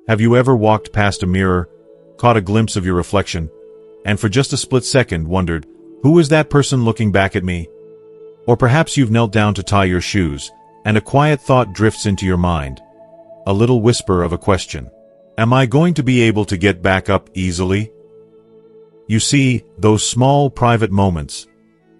Have you ever walked past a mirror, caught a glimpse of your reflection, and for just a split second wondered, who is that person looking back at me? Or perhaps you've knelt down to tie your shoes, and a quiet thought drifts into your mind. A little whisper of a question. Am I going to be able to get back up easily? You see, those small private moments,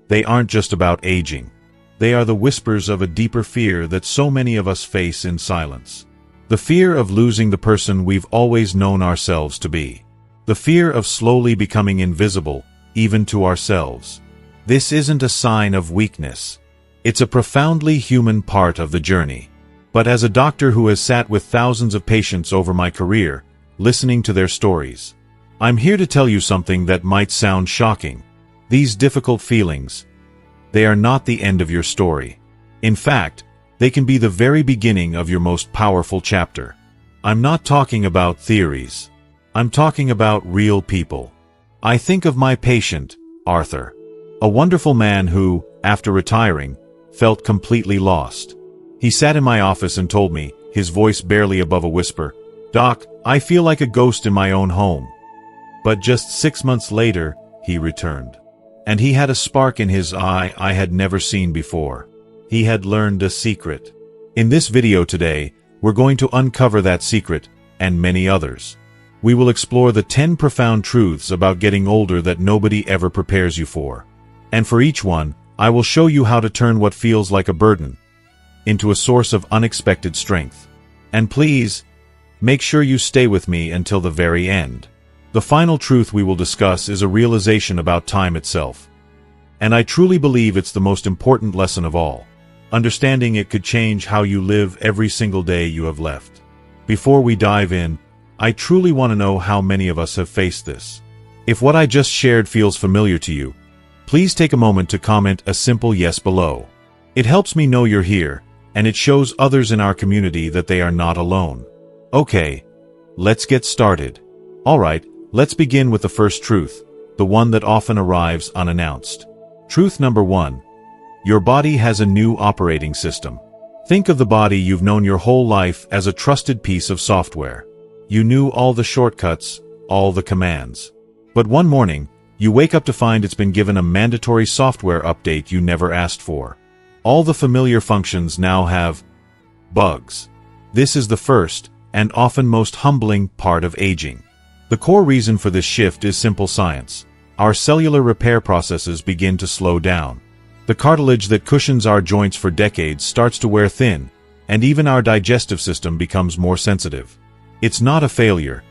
they aren't just about aging. They are the whispers of a deeper fear that so many of us face in silence. The fear of losing the person we've always known ourselves to be. The fear of slowly becoming invisible, even to ourselves. This isn't a sign of weakness. It's a profoundly human part of the journey. But as a doctor who has sat with thousands of patients over my career, listening to their stories, I'm here to tell you something that might sound shocking. These difficult feelings, they are not the end of your story. In fact, they can be the very beginning of your most powerful chapter. I'm not talking about theories. I'm talking about real people. I think of my patient, Arthur. A wonderful man who, after retiring, felt completely lost. He sat in my office and told me, his voice barely above a whisper, "Doc, I feel like a ghost in my own home." But just 6 months later, he returned. And he had a spark in his eye I had never seen before. He had learned a secret. In this video today, we're going to uncover that secret, and many others. We will explore the 10 profound truths about getting older that nobody ever prepares you for. And for each one, I will show you how to turn what feels like a burden into a source of unexpected strength. And please, make sure you stay with me until the very end. The final truth we will discuss is a realization about time itself. And I truly believe it's the most important lesson of all. Understanding it could change how you live every single day you have left. Before we dive in, I truly want to know how many of us have faced this. If what I just shared feels familiar to you, please take a moment to comment a simple yes below. It helps me know you're here, and it shows others in our community that they are not alone. Okay, let's get started. Alright, let's begin with the first truth, the one that often arrives unannounced. Truth number 1. Your body has a new operating system. Think of the body you've known your whole life as a trusted piece of software. You knew all the shortcuts, all the commands. But one morning, you wake up to find it's been given a mandatory software update you never asked for. All the familiar functions now have bugs. This is the first, and often most humbling, part of aging. The core reason for this shift is simple science. Our cellular repair processes begin to slow down. The cartilage that cushions our joints for decades starts to wear thin, and even our digestive system becomes more sensitive. It's not a failure.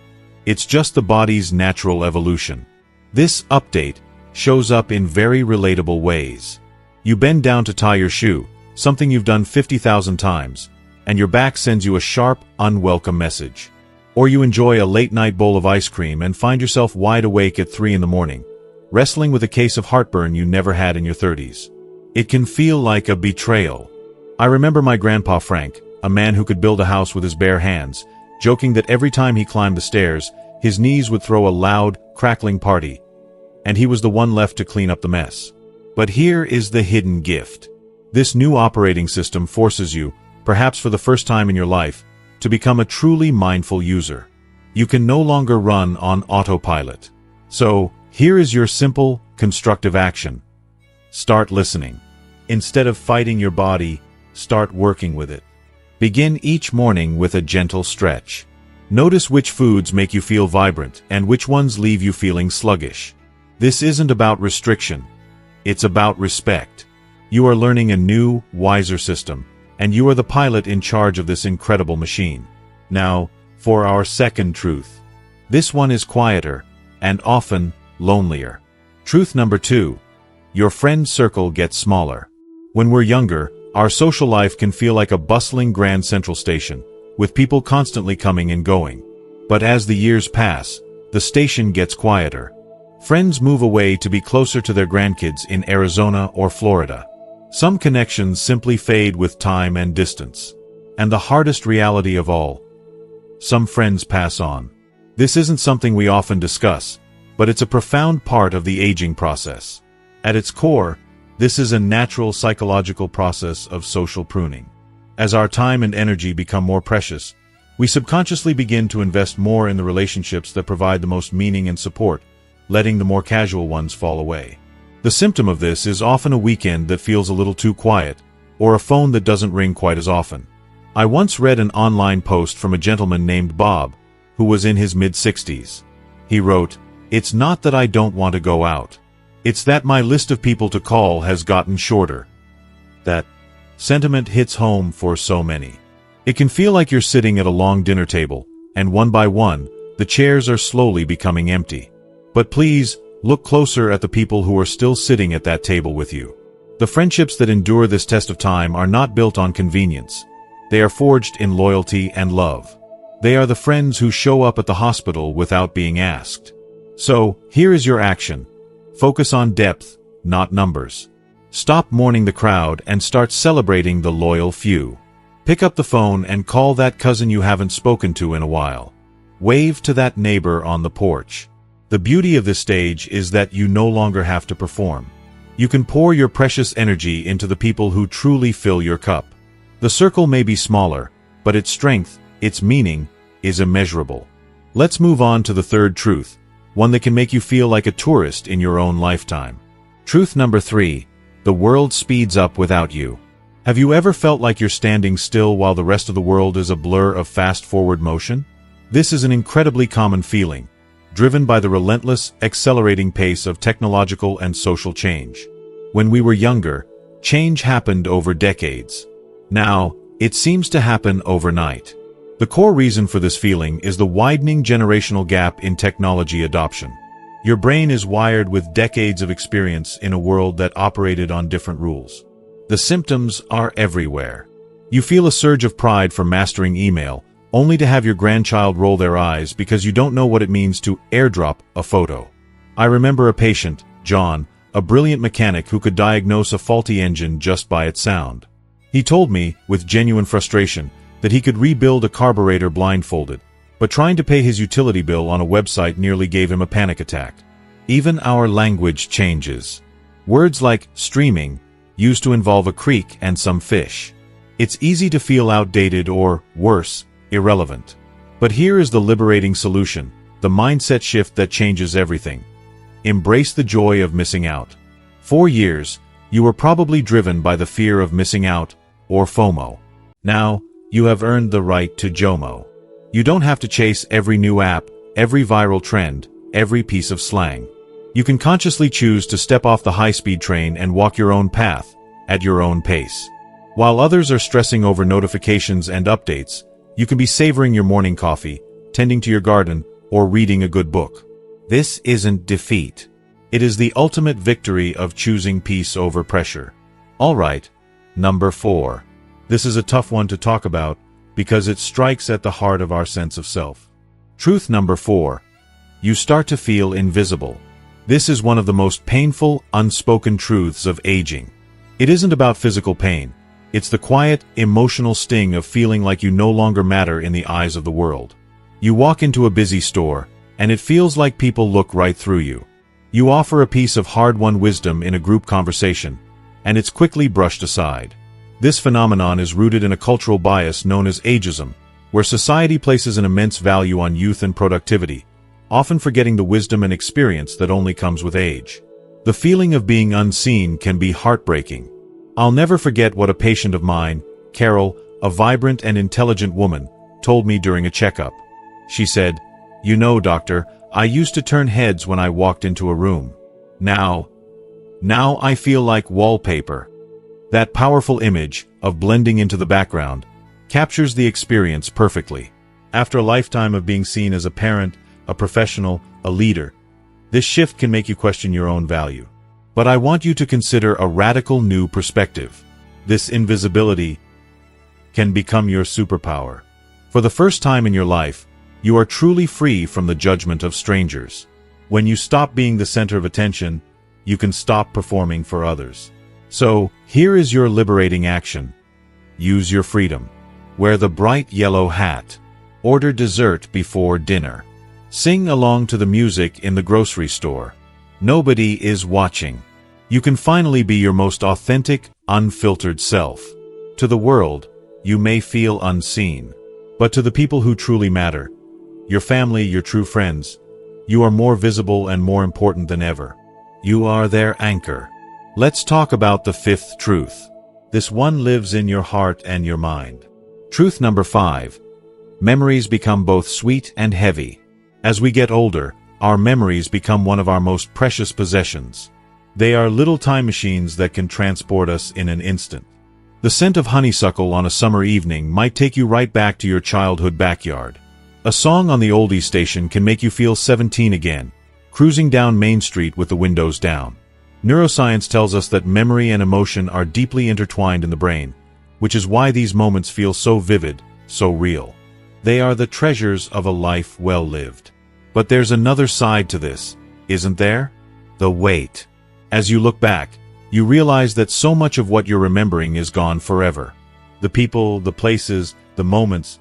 It's just the body's natural evolution. This update shows up in very relatable ways. You bend down to tie your shoe, something you've done 50,000 times, and your back sends you a sharp, unwelcome message. Or you enjoy a late-night bowl of ice cream and find yourself wide awake at 3 in the morning, wrestling with a case of heartburn you never had in your 30s. It can feel like a betrayal. I remember my grandpa Frank, a man who could build a house with his bare hands, joking that every time he climbed the stairs, his knees would throw a loud, crackling party, and he was the one left to clean up the mess. But here is the hidden gift. This new operating system forces you, perhaps for the first time in your life, to become a truly mindful user. You can no longer run on autopilot. So, here is your simple, constructive action. Start listening. Instead of fighting your body, start working with it. Begin each morning with a gentle stretch. Notice which foods make you feel vibrant and which ones leave you feeling sluggish. This isn't about restriction. It's about respect. You are learning a new, wiser system, and you are the pilot in charge of this incredible machine. Now, for our second truth. This one is quieter, and often lonelier. Truth number 2. Your friend circle gets smaller. When we're younger, our social life can feel like a bustling Grand Central Station, with people constantly coming and going. But as the years pass, the station gets quieter. Friends move away to be closer to their grandkids in Arizona or Florida. Some connections simply fade with time and distance. And the hardest reality of all, some friends pass on. This isn't something we often discuss, but it's a profound part of the aging process. At its core, this is a natural psychological process of social pruning. As our time and energy become more precious, We subconsciously begin to invest more in the relationships that provide the most meaning and support, letting the more casual ones fall away. The symptom of this is often a weekend that feels a little too quiet, or a phone that doesn't ring quite as often. I once read an online post from a gentleman named Bob, who was in his mid-60s. He wrote, "It's not that I don't want to go out. It's that my list of people to call has gotten shorter." That sentiment hits home for so many. It can feel like you're sitting at a long dinner table, and one by one, the chairs are slowly becoming empty. But please, look closer at the people who are still sitting at that table with you. The friendships that endure this test of time are not built on convenience. They are forged in loyalty and love. They are the friends who show up at the hospital without being asked. So, here is your action. Focus on depth, not numbers. Stop mourning the crowd and start celebrating the loyal few. Pick up the phone and call that cousin you haven't spoken to in a while. Wave to that neighbor on the porch. The beauty of this stage is that you no longer have to perform. You can pour your precious energy into the people who truly fill your cup. The circle may be smaller, but its strength, its meaning, is immeasurable. Let's move on to the third truth, one that can make you feel like a tourist in your own lifetime. Truth number 3, the world speeds up without you. Have you ever felt like you're standing still while the rest of the world is a blur of fast-forward motion? This is an incredibly common feeling, driven by the relentless, accelerating pace of technological and social change. When we were younger, change happened over decades. Now, it seems to happen overnight. The core reason for this feeling is the widening generational gap in technology adoption. Your brain is wired with decades of experience in a world that operated on different rules. The symptoms are everywhere. You feel a surge of pride for mastering email, only to have your grandchild roll their eyes because you don't know what it means to airdrop a photo. I remember a patient, John, a brilliant mechanic who could diagnose a faulty engine just by its sound. He told me, with genuine frustration, that he could rebuild a carburetor blindfolded, but trying to pay his utility bill on a website nearly gave him a panic attack. Even our language changes. Words like streaming used to involve a creek and some fish. It's easy to feel outdated or, worse, irrelevant. But here is the liberating solution, the mindset shift that changes everything. Embrace the joy of missing out. For years, you were probably driven by the fear of missing out, or FOMO. Now, you have earned the right to JOMO. You don't have to chase every new app, every viral trend, every piece of slang. You can consciously choose to step off the high-speed train and walk your own path, at your own pace. While others are stressing over notifications and updates, you can be savoring your morning coffee, tending to your garden, or reading a good book. This isn't defeat. It is the ultimate victory of choosing peace over pressure. Alright, number 4. This is a tough one to talk about, because it strikes at the heart of our sense of self. Truth number 4. You start to feel invisible. This is one of the most painful, unspoken truths of aging. It isn't about physical pain. It's the quiet, emotional sting of feeling like you no longer matter in the eyes of the world. You walk into a busy store, and it feels like people look right through you. You offer a piece of hard-won wisdom in a group conversation, and it's quickly brushed aside. This phenomenon is rooted in a cultural bias known as ageism, where society places an immense value on youth and productivity, often forgetting the wisdom and experience that only comes with age. The feeling of being unseen can be heartbreaking. I'll never forget what a patient of mine, Carol, a vibrant and intelligent woman, told me during a checkup. She said, "You know, doctor, I used to turn heads when I walked into a room. Now I feel like wallpaper." That powerful image, of blending into the background, captures the experience perfectly. After a lifetime of being seen as a parent, a professional, a leader, this shift can make you question your own value. But I want you to consider a radical new perspective. This invisibility can become your superpower. For the first time in your life, you are truly free from the judgment of strangers. When you stop being the center of attention, you can stop performing for others. So, here is your liberating action. Use your freedom. Wear the bright yellow hat. Order dessert before dinner. Sing along to the music in the grocery store. Nobody is watching. You can finally be your most authentic, unfiltered self. To the world, you may feel unseen. But to the people who truly matter, your family, your true friends, you are more visible and more important than ever. You are their anchor. Let's talk about the fifth truth. This one lives in your heart and your mind. Truth number 5. Memories become both sweet and heavy. As we get older, our memories become one of our most precious possessions. They are little time machines that can transport us in an instant. The scent of honeysuckle on a summer evening might take you right back to your childhood backyard. A song on the oldies station can make you feel 17 again, cruising down Main Street with the windows down. Neuroscience tells us that memory and emotion are deeply intertwined in the brain, which is why these moments feel so vivid, so real. They are the treasures of a life well lived. But there's another side to this, isn't there? The weight. As you look back, you realize that so much of what you're remembering is gone forever. The people, the places, the moments,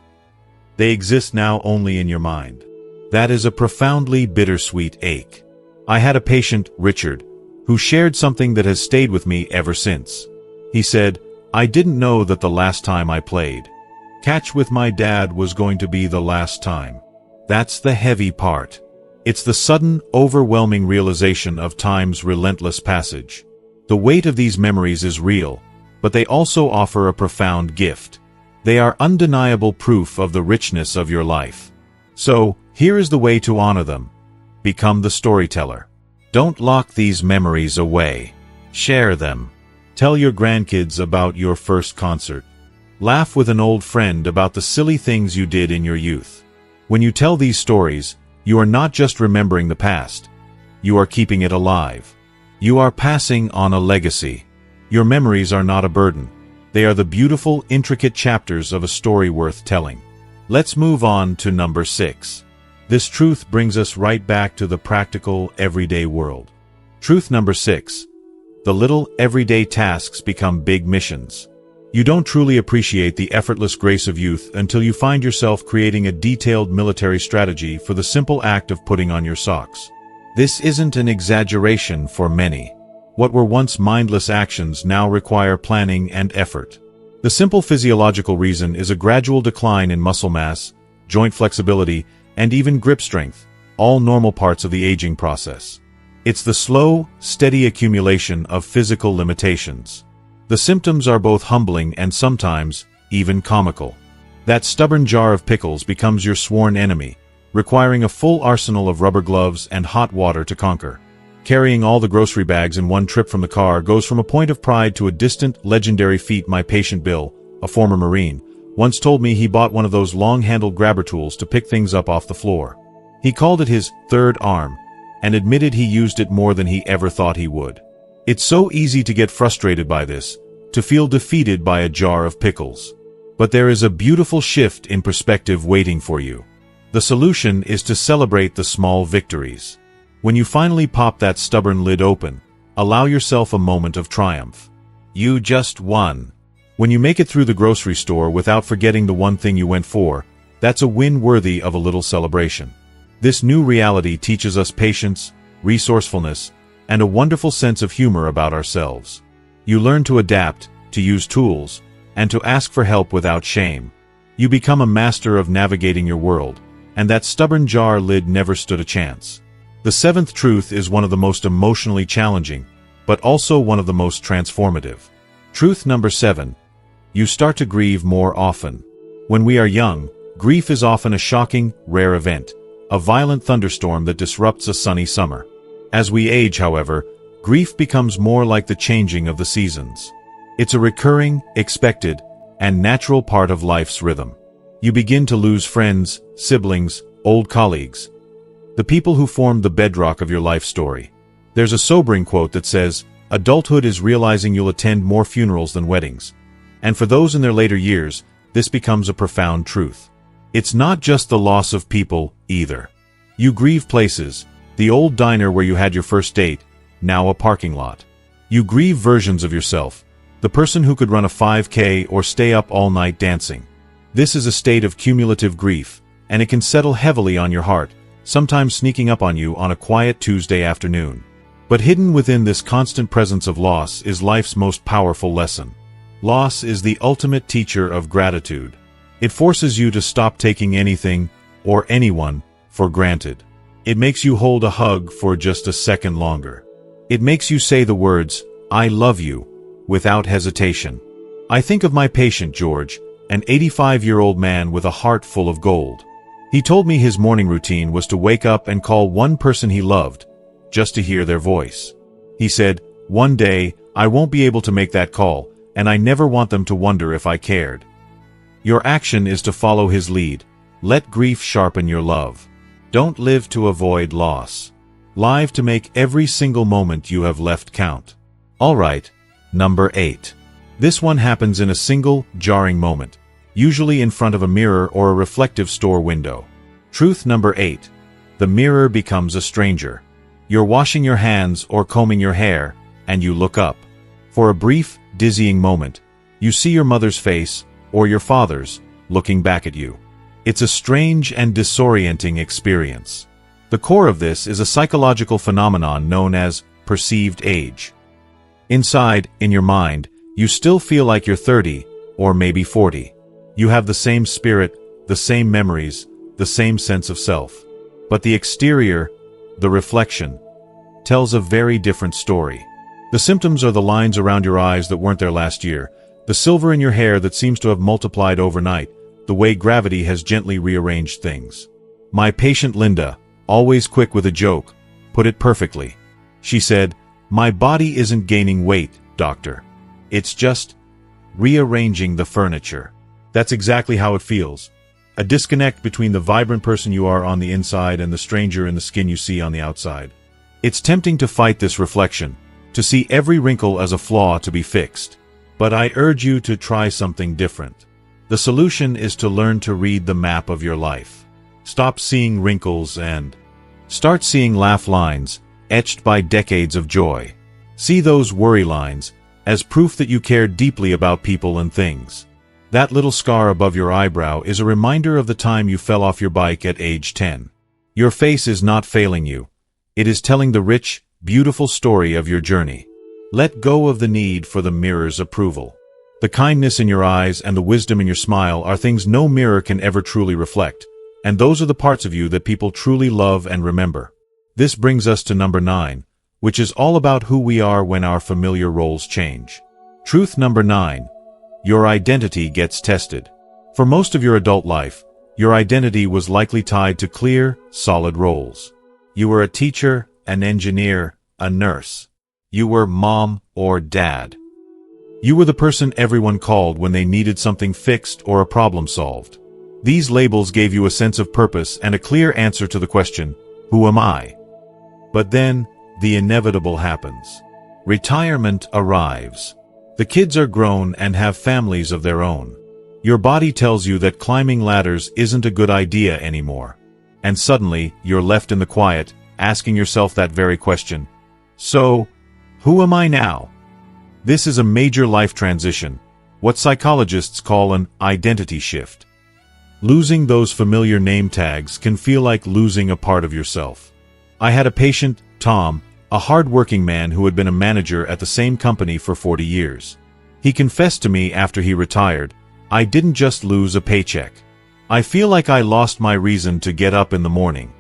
they exist now only in your mind. That is a profoundly bittersweet ache. I had a patient, Richard, who shared something that has stayed with me ever since. He said, "I didn't know that the last time I played catch with my dad was going to be the last time." That's the heavy part. It's the sudden, overwhelming realization of time's relentless passage. The weight of these memories is real, but they also offer a profound gift. They are undeniable proof of the richness of your life. So, here is the way to honor them. Become the storyteller. Don't lock these memories away. Share them. Tell your grandkids about your first concert. Laugh with an old friend about the silly things you did in your youth. When you tell these stories, you are not just remembering the past. You are keeping it alive. You are passing on a legacy. Your memories are not a burden. They are the beautiful, intricate chapters of a story worth telling. Let's move on to number 6. This truth brings us right back to the practical, everyday world. Truth number 6. The little, everyday tasks become big missions. You don't truly appreciate the effortless grace of youth until you find yourself creating a detailed military strategy for the simple act of putting on your socks. This isn't an exaggeration for many. What were once mindless actions now require planning and effort. The simple physiological reason is a gradual decline in muscle mass, joint flexibility, and even grip strength, all normal parts of the aging process. It's the slow, steady accumulation of physical limitations. The symptoms are both humbling and sometimes even comical. That stubborn jar of pickles becomes your sworn enemy, requiring a full arsenal of rubber gloves and hot water to conquer. Carrying all the grocery bags in one trip from the car goes from a point of pride to a distant, legendary feat. My patient Bill, a former Marine, once told me he bought one of those long-handled grabber tools to pick things up off the floor. He called it his third arm, and admitted he used it more than he ever thought he would. It's so easy to get frustrated by this, to feel defeated by a jar of pickles. But there is a beautiful shift in perspective waiting for you. The solution is to celebrate the small victories. When you finally pop that stubborn lid open, allow yourself a moment of triumph. You just won. When you make it through the grocery store without forgetting the one thing you went for, that's a win worthy of a little celebration. This new reality teaches us patience, resourcefulness, and a wonderful sense of humor about ourselves. You learn to adapt, to use tools, and to ask for help without shame. You become a master of navigating your world, and that stubborn jar lid never stood a chance. The 7th truth is one of the most emotionally challenging, but also one of the most transformative. Truth number 7. You start to grieve more often. When we are young, grief is often a shocking, rare event, a violent thunderstorm that disrupts a sunny summer. As we age, however, grief becomes more like the changing of the seasons. It's a recurring, expected, and natural part of life's rhythm. You begin to lose friends, siblings, old colleagues, the people who formed the bedrock of your life story. There's a sobering quote that says, "Adulthood is realizing you'll attend more funerals than weddings." And for those in their later years, this becomes a profound truth. It's not just the loss of people, either. You grieve places, the old diner where you had your first date, now a parking lot. You grieve versions of yourself, the person who could run a 5K or stay up all night dancing. This is a state of cumulative grief, and it can settle heavily on your heart, sometimes sneaking up on you on a quiet Tuesday afternoon. But hidden within this constant presence of loss is life's most powerful lesson. Loss is the ultimate teacher of gratitude. It forces you to stop taking anything or anyone for granted. It makes you hold a hug for just a second longer. It makes you say the words, "I love you," without hesitation. I think of my patient George, an 85-year-old man with a heart full of gold. He told me his morning routine was to wake up and call one person he loved, just to hear their voice. He said, "One day, I won't be able to make that call, and I never want them to wonder if I cared." Your action is to follow his lead. Let grief sharpen your love. Don't live to avoid loss. Live to make every single moment you have left count. Alright, number 8. This one happens in a single, jarring moment, usually in front of a mirror or a reflective store window. Truth number 8. The mirror becomes a stranger. You're washing your hands or combing your hair, and you look up. For a brief, dizzying moment, you see your mother's face, or your father's, looking back at you. It's a strange and disorienting experience. The core of this is a psychological phenomenon known as perceived age. Inside, in your mind, you still feel like you're 30, or maybe 40. You have the same spirit, the same memories, the same sense of self. But the exterior, the reflection, tells a very different story. The symptoms are the lines around your eyes that weren't there last year, the silver in your hair that seems to have multiplied overnight, the way gravity has gently rearranged things. My patient Linda, always quick with a joke, put it perfectly. She said, "My body isn't gaining weight, doctor. It's just rearranging the furniture." That's exactly how it feels. A disconnect between the vibrant person you are on the inside and the stranger in the skin you see on the outside. It's tempting to fight this reflection, to see every wrinkle as a flaw to be fixed. But I urge you to try something different. The solution is to learn to read the map of your life. Stop seeing wrinkles and start seeing laugh lines, etched by decades of joy. See those worry lines as proof that you care deeply about people and things. That little scar above your eyebrow is a reminder of the time you fell off your bike at age 10. Your face is not failing you. It is telling the rich, beautiful story of your journey. Let go of the need for the mirror's approval. The kindness in your eyes and the wisdom in your smile are things no mirror can ever truly reflect, and those are the parts of you that people truly love and remember. This brings us to number 9, which is all about who we are when our familiar roles change. Truth number 9. Your identity gets tested. For most of your adult life, your identity was likely tied to clear, solid roles. You were a teacher, an engineer, a nurse. You were mom or dad. You were the person everyone called when they needed something fixed or a problem solved. These labels gave you a sense of purpose and a clear answer to the question, who am I? But then, the inevitable happens. Retirement arrives. The kids are grown and have families of their own. Your body tells you that climbing ladders isn't a good idea anymore. And suddenly, you're left in the quiet, asking yourself that very question. So, who am I now? This is a major life transition, what psychologists call an identity shift. Losing those familiar name tags can feel like losing a part of yourself. I had a patient, Tom, a hard-working man who had been a manager at the same company for 40 years. He confessed to me after he retired, "I didn't just lose a paycheck. I feel like I lost my reason to get up in the morning."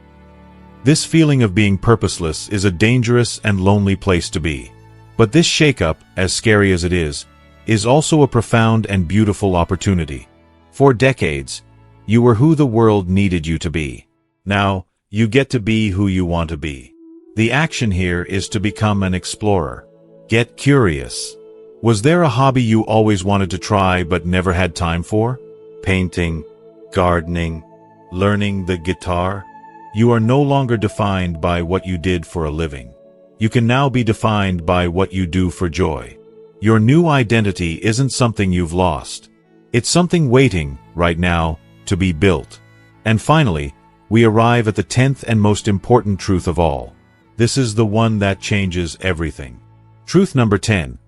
This feeling of being purposeless is a dangerous and lonely place to be. But this shakeup, as scary as it is also a profound and beautiful opportunity. For decades, you were who the world needed you to be. Now, you get to be who you want to be. The action here is to become an explorer. Get curious. Was there a hobby you always wanted to try but never had time for? Painting, gardening, learning the guitar? You are no longer defined by what you did for a living. You can now be defined by what you do for joy. Your new identity isn't something you've lost. It's something waiting, right now, to be built. And finally, we arrive at the 10th and most important truth of all. This is the one that changes everything. Truth number 10.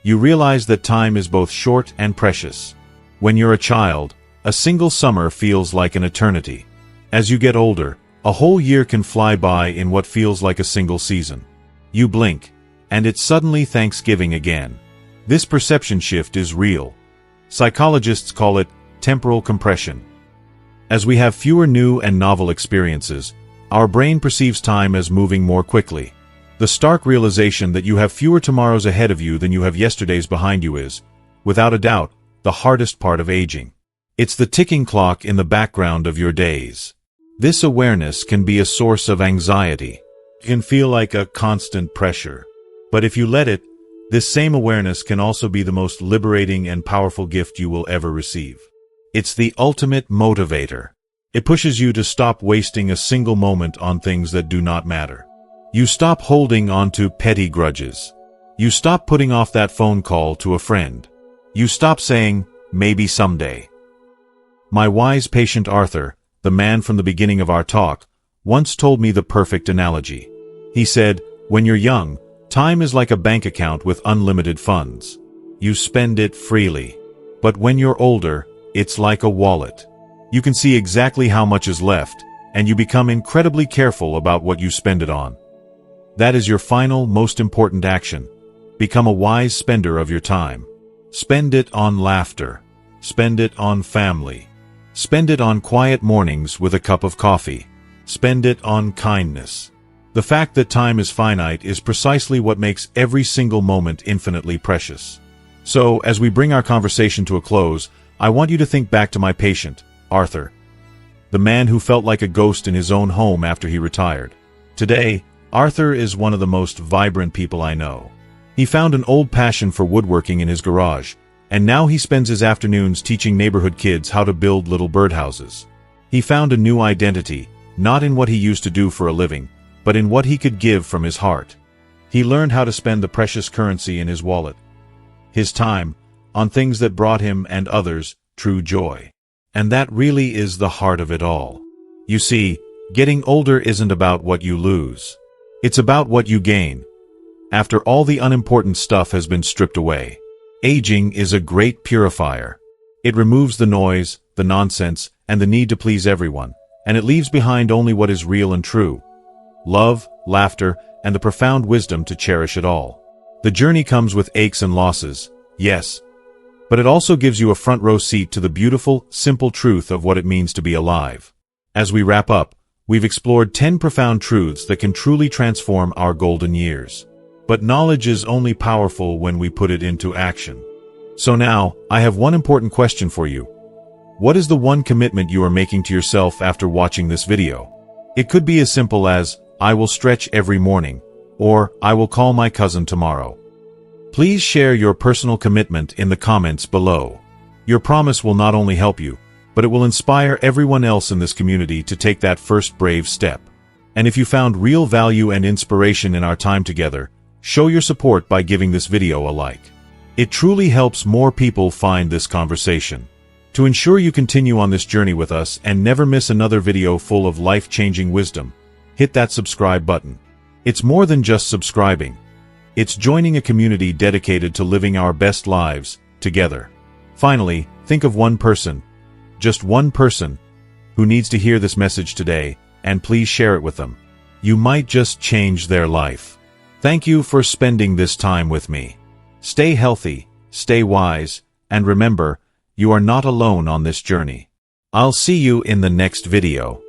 You realize that time is both short and precious. When you're a child, a single summer feels like an eternity. As you get older, a whole year can fly by in what feels like a single season. You blink, and it's suddenly Thanksgiving again. This perception shift is real. Psychologists call it temporal compression. As we have fewer new and novel experiences, our brain perceives time as moving more quickly. The stark realization that you have fewer tomorrows ahead of you than you have yesterdays behind you is, without a doubt, the hardest part of aging. It's the ticking clock in the background of your days. This awareness can be a source of anxiety. It can feel like a constant pressure. But if you let it, this same awareness can also be the most liberating and powerful gift you will ever receive. It's the ultimate motivator. It pushes you to stop wasting a single moment on things that do not matter. You stop holding on to petty grudges. You stop putting off that phone call to a friend. You stop saying, maybe someday. My wise patient Arthur, the man from the beginning of our talk, once told me the perfect analogy. He said, when you're young, time is like a bank account with unlimited funds. You spend it freely. But when you're older, it's like a wallet. You can see exactly how much is left, and you become incredibly careful about what you spend it on. That is your final, most important action. Become a wise spender of your time. Spend it on laughter. Spend it on family. Spend it on quiet mornings with a cup of coffee. Spend it on kindness. The fact that time is finite is precisely what makes every single moment infinitely precious. So, as we bring our conversation to a close, I want you to think back to my patient, Arthur, the man who felt like a ghost in his own home after he retired. Today, Arthur is one of the most vibrant people I know. He found an old passion for woodworking in his garage, and now he spends his afternoons teaching neighborhood kids how to build little birdhouses. He found a new identity, not in what he used to do for a living, but in what he could give from his heart. He learned how to spend the precious currency in his wallet, his time, on things that brought him and others true joy. And that really is the heart of it all. You see, getting older isn't about what you lose. It's about what you gain. After all the unimportant stuff has been stripped away, aging is a great purifier. It removes the noise, the nonsense, and the need to please everyone, and it leaves behind only what is real and true. Love, laughter, and the profound wisdom to cherish it all. The journey comes with aches and losses, yes, but it also gives you a front row seat to the beautiful, simple truth of what it means to be alive. As we wrap up, we've explored 10 profound truths that can truly transform our golden years. But knowledge is only powerful when we put it into action. So now, I have one important question for you. What is the one commitment you are making to yourself after watching this video? It could be as simple as, I will stretch every morning, or I will call my cousin tomorrow. Please share your personal commitment in the comments below. Your promise will not only help you, but it will inspire everyone else in this community to take that first brave step. And if you found real value and inspiration in our time together, show your support by giving this video a like. It truly helps more people find this conversation. To ensure you continue on this journey with us and never miss another video full of life-changing wisdom, hit that subscribe button. It's more than just subscribing. It's joining a community dedicated to living our best lives together. Finally, think of one person, just one person, who needs to hear this message today, and please share it with them. You might just change their life. Thank you for spending this time with me. Stay healthy, stay wise, and remember, you are not alone on this journey. I'll see you in the next video.